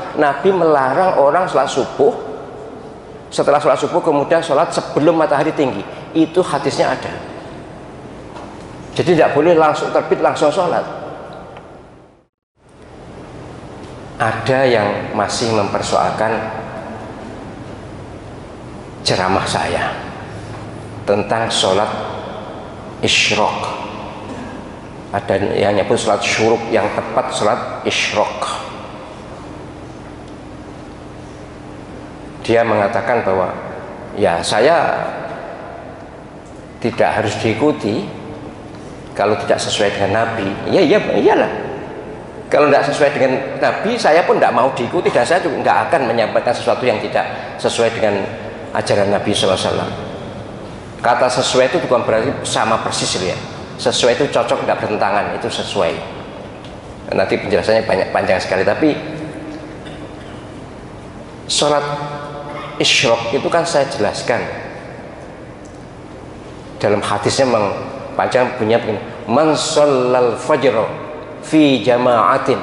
Nabi melarang orang sholat subuh, setelah sholat subuh kemudian sholat sebelum matahari tinggi. Itu hadisnya ada. Jadi tidak boleh langsung terbit langsung sholat. Ada yang masih mempersoalkan ceramah saya tentang sholat isyraq. Ada yang nyebut sholat syuruk, yang tepat sholat isyraq. Dia mengatakan bahwa ya saya tidak harus diikuti kalau tidak sesuai dengan Nabi. Iyalah. Kalau tidak sesuai dengan Nabi, saya pun tidak mau diikuti, dan saya juga tidak akan menyampaikan sesuatu yang tidak sesuai dengan ajaran Nabi SAW. Kata sesuai itu bukan berarti sama persis ya. Sesuai itu cocok, tidak bertentangan, itu sesuai. Nanti penjelasannya banyak, panjang sekali. Tapi sholat isyraq itu kan saya jelaskan dalam hadisnya panjang, punya begini: man shallal fajr fi jama'atin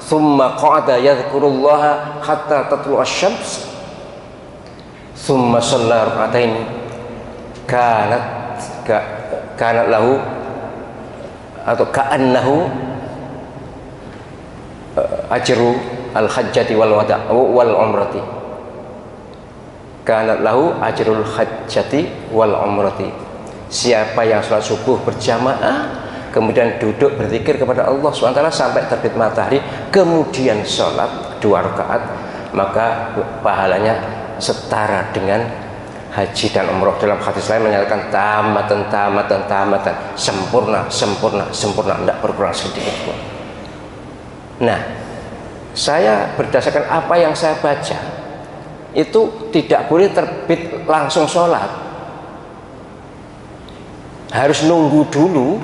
thumma qa'ada yadhkurullaha hatta tatlu asy-syams thumma shalla rak'atain kanat lahu atau ka'annahu ajru al-hajjati wal umrati, kanat lahu ajrul hajjati wal umrati. Siapa yang sholat subuh berjamaah kemudian duduk berzikir kepada Allah SWT sampai terbit matahari, kemudian sholat 2 rakaat, maka pahalanya setara dengan haji dan umroh. Dalam hadis lain menyatakan tamatan, sempurna, tidak berkurang sedikit pun. Nah, saya berdasarkan apa yang saya baca, itu tidak boleh terbit langsung sholat, harus nunggu dulu.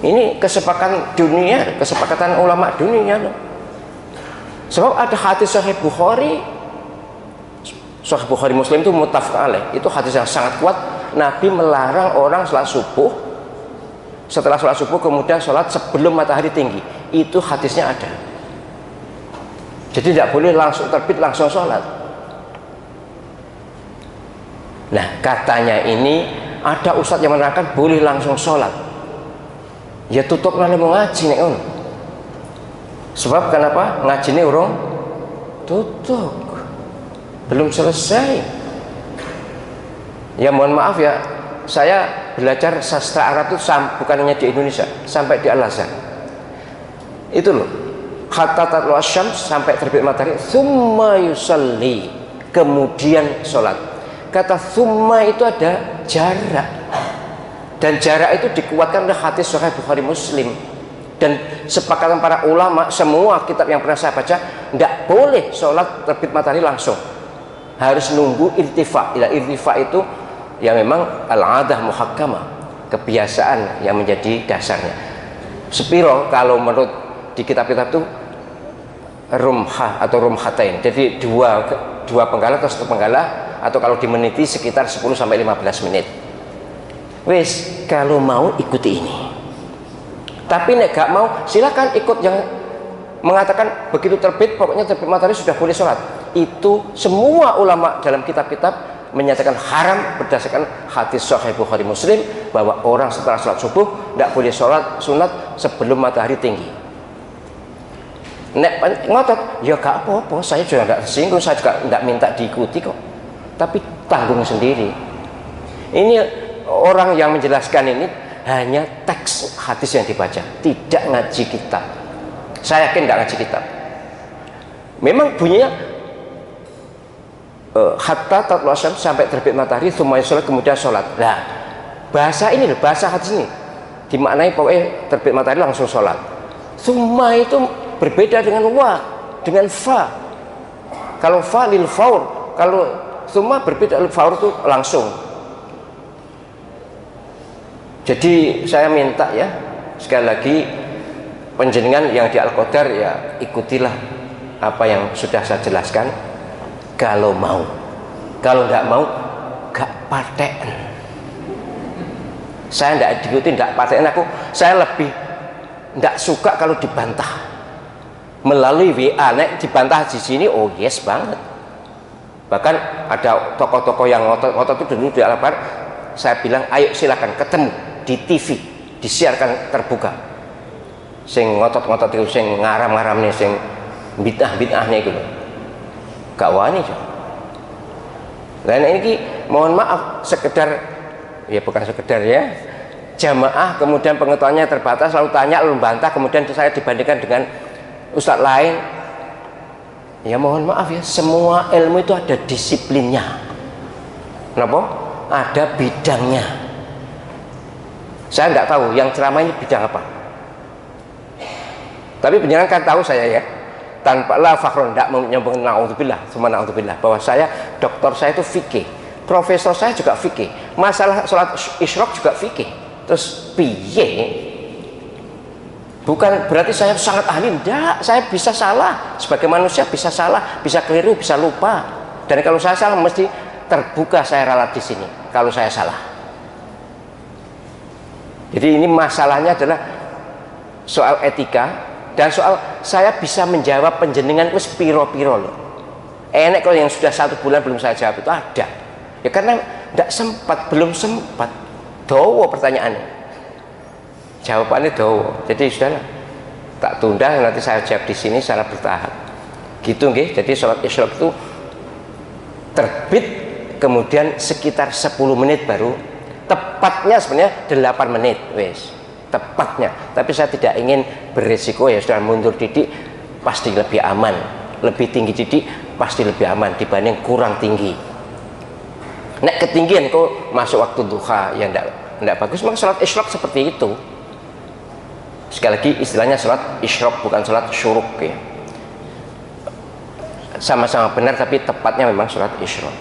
Ini kesepakatan dunia, kesepakatan ulama dunia loh. Sebab ada hadis Sahih Bukhari Muslim itu muttafaq alaih, itu hadis yang sangat kuat. Nabi melarang orang sholat subuh, setelah sholat subuh kemudian sholat sebelum matahari tinggi. Itu hadisnya ada. Jadi tidak boleh langsung terbit langsung sholat. Nah, katanya ini ada ustadz yang menerangkan boleh langsung sholat. Ya tutup lah mau ngaji nih on. Sebab kenapa? Ngaji ini orang tutup, belum selesai. Ya mohon maaf ya, saya belajar sastra Arab itu bukan hanya di Indonesia, sampai di Al-Azhar. Itu loh, hatta tatlu asy-syams, sampai terbit matahari, tsumma yusalli, kemudian sholat. Kata tsumma itu ada jarak, dan jarak itu dikuatkan oleh hadis Sahih Bukhari Muslim. Dan sepakatan para ulama, semua kitab yang pernah saya baca, tidak boleh sholat terbit matahari langsung, harus nunggu irtifa. Irtifa itu ya memang al-adah muhakkamah, kebiasaan yang menjadi dasarnya. Spiro kalau menurut di kitab-kitab itu rumhah atau rumhatain, jadi dua penggalah atau satu penggalah, atau kalau dimeniti sekitar 10-15 menit. Wis, kalau mau ikuti ini. Tapi nek gak mau, silakan ikut yang mengatakan begitu terbit, pokoknya terbit matahari sudah boleh sholat. Itu semua ulama dalam kitab-kitab menyatakan haram berdasarkan hadis Sahih Bukhari Muslim, bahwa orang setelah sholat subuh tidak boleh sholat sunat sebelum matahari tinggi. Nek ngotot, ya gak apa-apa, saya juga tidak tersinggung, saya juga tidak minta diikuti kok. Tapi tanggung sendiri. Ini orang yang menjelaskan ini hanya teks hadis yang dibaca, tidak ngaji kitab. Saya yakin tidak ngaji kitab. Memang bunyinya hatta tatlu asy-syams, sampai terbit matahari, tsumma sholat, kemudian sholat. Nah, bahasa ini loh, bahasa hadis ini dimaknai pokoknya terbit matahari langsung sholat. Tsumma itu berbeda dengan wa, dengan fa. Kalau fa lil faur, kalau tsumma berbeda, lil faur itu langsung. Jadi saya minta ya, sekali lagi, penjenengan yang di Al-Qadar ya ikutilah apa yang sudah saya jelaskan kalau mau. Kalau nggak mau, gak paten. Saya nggak diikuti, nggak paten aku. Saya lebih nggak suka kalau dibantah. melalui WA, nek dibantah di sini, oh yes banget. Bahkan ada tokoh-tokoh yang ngotot itu dulu di Al-Akbar, saya bilang ayo silakan ketemu di TV, disiarkan terbuka. Sing ngotot-ngotot itu, sing ngaram-ngaramnya, sing bid'ah-bid'ahnya itu, gak wani coba. Dan ini mohon maaf sekedar, ya bukan sekedar ya, jamaah kemudian pengetahuannya terbatas, lalu tanya lalu bantah, kemudian saya dibandingkan dengan ustadz lain. Ya mohon maaf ya, semua ilmu itu ada disiplinnya. Kenapa? Ada bidangnya. Saya nggak tahu yang ceramah ini bidang apa, tapi penjenengan kan tahu saya ya, tanpa la fakhron, tidak menyombongkan, naudzubillah, semua naudzubillah, bahwa saya, doktor saya itu fikih, profesor saya juga fikih, masalah sholat isyraq juga fikih. Terus piye? Bukan berarti saya sangat ahli, enggak, saya bisa salah, sebagai manusia bisa salah, bisa keliru, bisa lupa. Dan kalau saya salah mesti terbuka saya ralat di sini kalau saya salah. Jadi ini masalahnya adalah soal etika dan soal saya bisa menjawab penjenengan itu piro-piro loh. Enak kalau yang sudah 1 bulan belum saya jawab itu ada. Ya karena tidak sempat, belum sempat. Dowo pertanyaannya. Jawabannya dowo. Jadi sudahlah, tak tunda, nanti saya jawab di sini secara bertahap. Gitu nggih. Jadi sholat isyraq itu terbit kemudian sekitar 10 menit baru, tepatnya sebenarnya 8 menit wes. Tepatnya. Tapi saya tidak ingin beresiko, ya sudah mundur didik pasti lebih aman. Lebih tinggi didik pasti lebih aman dibanding kurang tinggi. Nek ketinggian kok masuk waktu duha yang tidak bagus, maka sholat isyraq seperti itu. Sekali lagi istilahnya sholat isyraq bukan sholat syuruk ya. Sama-sama benar tapi tepatnya memang sholat isyraq.